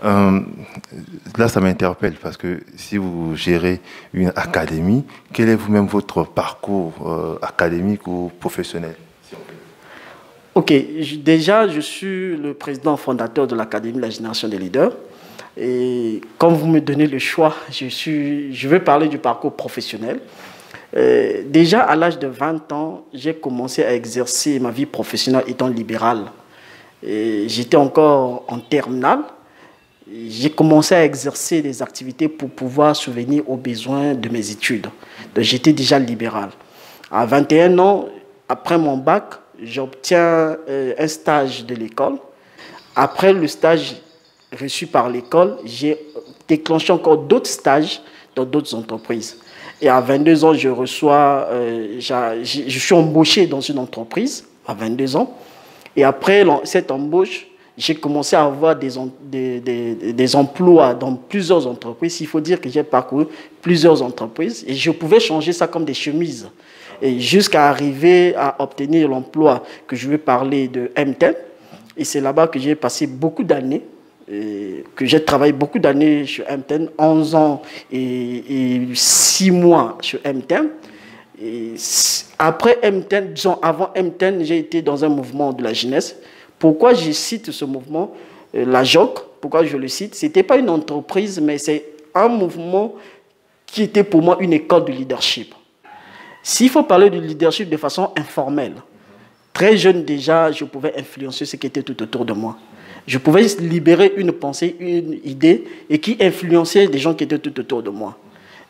Euh, Là, ça m'interpelle parce que si vous gérez une académie, quel est vous-même votre parcours académique ou professionnel? Ok, déjà, je suis le président fondateur de l'Académie de la Génération des Leaders. Et comme vous me donnez le choix, je vais parler du parcours professionnel. Déjà, à l'âge de 20 ans, j'ai commencé à exercer ma vie professionnelle étant libéral. J'étais encore en terminale. J'ai commencé à exercer des activités pour pouvoir subvenir aux besoins de mes études. Donc, j'étais déjà libéral. À 21 ans, après mon bac, j'obtiens un stage de l'école. Après le stage reçu par l'école, j'ai déclenché encore d'autres stages dans d'autres entreprises. Et à 22 ans, je suis embauché dans une entreprise, à 22 ans. Et après cette embauche, j'ai commencé à avoir des emplois dans plusieurs entreprises. Il faut dire que j'ai parcouru plusieurs entreprises et je pouvais changer ça comme des chemises. Et jusqu'à arriver à obtenir l'emploi que je vais parler de M10. Et c'est là-bas que j'ai passé beaucoup d'années, que j'ai travaillé beaucoup d'années chez M10, 11 ans et 6 mois chez M10. Et après M10, disons avant M10, j'ai été dans un mouvement de la jeunesse. Pourquoi je cite ce mouvement, la JOC, pourquoi je le cite? Ce n'était pas une entreprise, mais c'est un mouvement qui était pour moi une école de leadership. S'il faut parler de leadership de façon informelle, très jeune déjà, je pouvais influencer ce qui était tout autour de moi. Je pouvais libérer une pensée, une idée, et qui influençait des gens qui étaient tout autour de moi.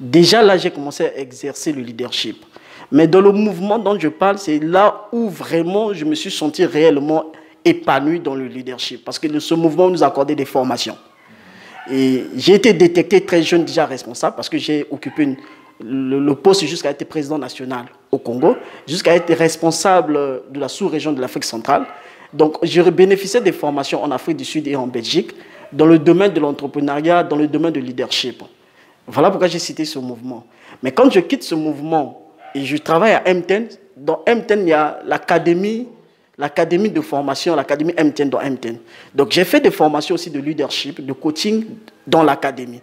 Déjà là, j'ai commencé à exercer le leadership. Mais dans le mouvement dont je parle, c'est là où vraiment je me suis senti réellement épanoui dans le leadership. Parce que ce mouvement nous accordait des formations. Et j'ai été détecté très jeune déjà responsable parce que j'ai occupé le poste jusqu'à être président national au Congo, jusqu'à être responsable de la sous-région de l'Afrique centrale. Donc, j'ai bénéficié des formations en Afrique du Sud et en Belgique, dans le domaine de l'entrepreneuriat, dans le domaine de leadership. Voilà pourquoi j'ai cité ce mouvement. Mais quand je quitte ce mouvement et je travaille à M10, dans M10, il y a l'académie de formation, l'académie M10 dans M10. Donc, j'ai fait des formations aussi de leadership, de coaching dans l'académie.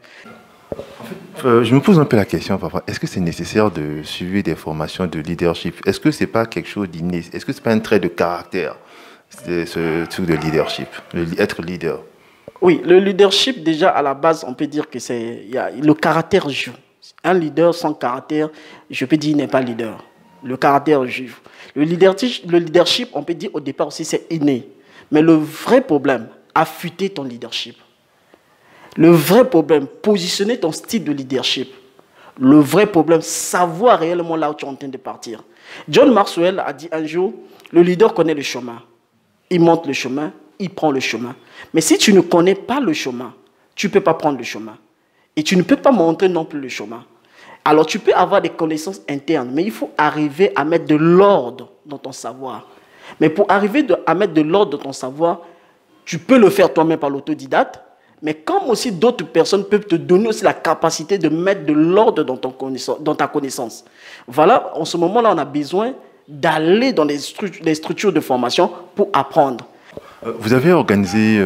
Je me pose un peu la question parfois, est-ce que c'est nécessaire de suivre des formations de leadership? Est-ce que ce n'est pas quelque chose d'inné? Est-ce que ce n'est pas un trait de caractère, ce truc de leadership, être leader? Oui, le leadership, déjà, à la base, on peut dire que le caractère joue. Un leader sans caractère, je peux dire, n'est pas leader. Le caractère joue. Le leadership, on peut dire au départ aussi, c'est inné. Mais le vrai problème, affûter ton leadership. Le vrai problème, positionner ton style de leadership. Le vrai problème, savoir réellement là où tu es en train de partir. John Maxwell a dit un jour, le leader connaît le chemin. Il monte le chemin, il prend le chemin. Mais si tu ne connais pas le chemin, tu ne peux pas prendre le chemin. Et tu ne peux pas montrer non plus le chemin. Alors tu peux avoir des connaissances internes, mais il faut arriver à mettre de l'ordre dans ton savoir. Mais pour arriver à mettre de l'ordre dans ton savoir, tu peux le faire toi-même par l'autodidacte, mais comme aussi d'autres personnes peuvent te donner aussi la capacité de mettre de l'ordre dans ta connaissance. Voilà, en ce moment-là, on a besoin d'aller dans les structures de formation pour apprendre. Vous avez organisé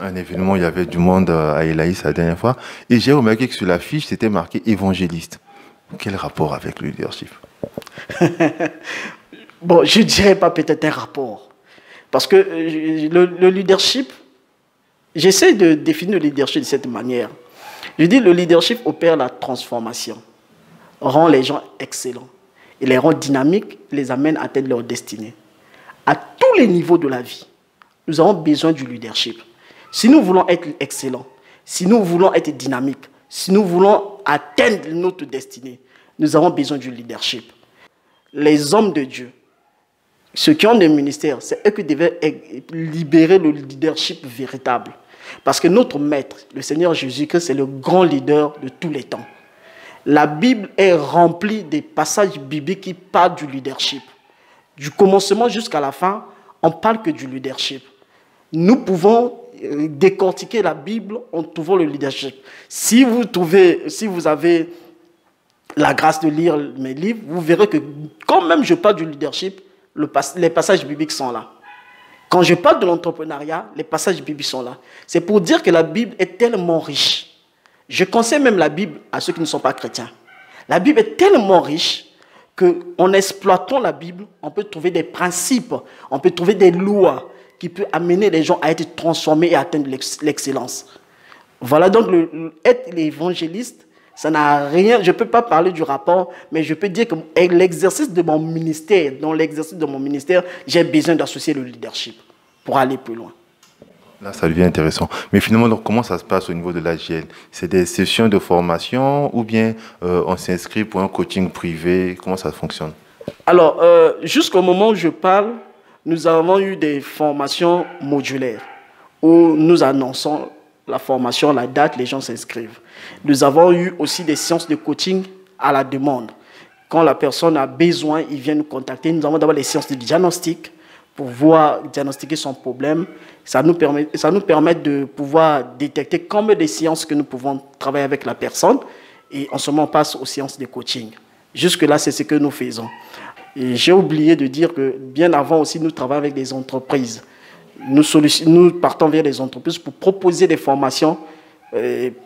un événement, il y avait du monde à Elaïs la dernière fois, et j'ai remarqué que sur la fiche, c'était marqué évangéliste. Quel rapport avec le leadership? Bon, je ne dirais pas peut-être un rapport. Parce que le leadership, j'essaie de définir le leadership de cette manière. Je dis le leadership opère la transformation, rend les gens excellents, et les rend dynamiques, les amène à atteindre leur destinée. À tous les niveaux de la vie, nous avons besoin du leadership. Si nous voulons être excellents, si nous voulons être dynamiques, si nous voulons atteindre notre destinée, nous avons besoin du leadership. Les hommes de Dieu, ceux qui ont des ministères, c'est eux qui devaient libérer le leadership véritable. Parce que notre maître, le Seigneur Jésus-Christ, c'est le grand leader de tous les temps. La Bible est remplie des passages bibliques qui parlent du leadership. Du commencement jusqu'à la fin, on ne parle que du leadership. Nous pouvons décortiquer la Bible en trouvant le leadership. Si vous avez la grâce de lire mes livres, vous verrez que quand même je parle du leadership, les passages bibliques sont là. Quand je parle de l'entrepreneuriat, les passages bibliques sont là. C'est pour dire que la Bible est tellement riche. Je conseille même la Bible à ceux qui ne sont pas chrétiens. La Bible est tellement riche qu'en exploitant la Bible, on peut trouver des principes, on peut trouver des lois qui peuvent amener les gens à être transformés et à atteindre l'excellence. Voilà, donc être l'évangéliste, ça n'a rien, je ne peux pas parler du rapport, mais je peux dire que l'exercice de mon ministère, dans l'exercice de mon ministère, j'ai besoin d'associer le leadership pour aller plus loin. Là, ça devient intéressant. Mais finalement, donc, comment ça se passe au niveau de l'AGL? C'est des sessions de formation ou bien on s'inscrit pour un coaching privé? Comment ça fonctionne? Alors, jusqu'au moment où je parle, nous avons eu des formations modulaires où nous annonçons la formation, la date, les gens s'inscrivent. Nous avons eu aussi des séances de coaching à la demande. Quand la personne a besoin, il vient nous contacter. Nous avons d'abord les séances de diagnostic pour voir diagnostiquer son problème. Ça nous permet de pouvoir détecter combien de séances que nous pouvons travailler avec la personne. Et en ce moment, on passe aux séances de coaching. Jusque-là, c'est ce que nous faisons. Et j'ai oublié de dire que bien avant aussi, nous travaillons avec des entreprises. Nous partons vers les entreprises pour proposer des formations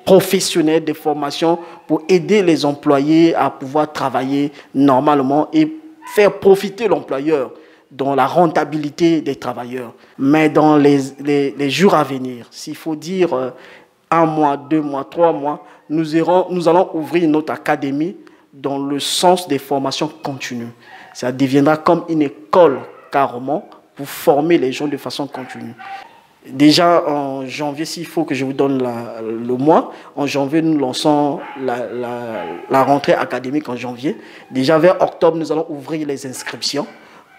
professionnelles, des formations pour aider les employés à pouvoir travailler normalement et faire profiter l'employeur dans la rentabilité des travailleurs. Mais dans les jours à venir, s'il faut dire 1 mois, 2 mois, 3 mois, nous allons ouvrir notre académie dans le sens des formations continues. Ça deviendra comme une école carrément pour former les gens de façon continue. Déjà en janvier, s'il faut que je vous donne le mois, en janvier, nous lançons la rentrée académique en janvier. Déjà vers octobre, nous allons ouvrir les inscriptions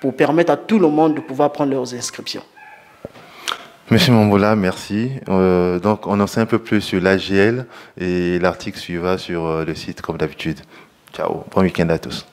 pour permettre à tout le monde de pouvoir prendre leurs inscriptions. Monsieur Mambola, merci. Donc, on en sait un peu plus sur l'AGL et l'article suivra sur le site comme d'habitude. Ciao, bon week-end à tous.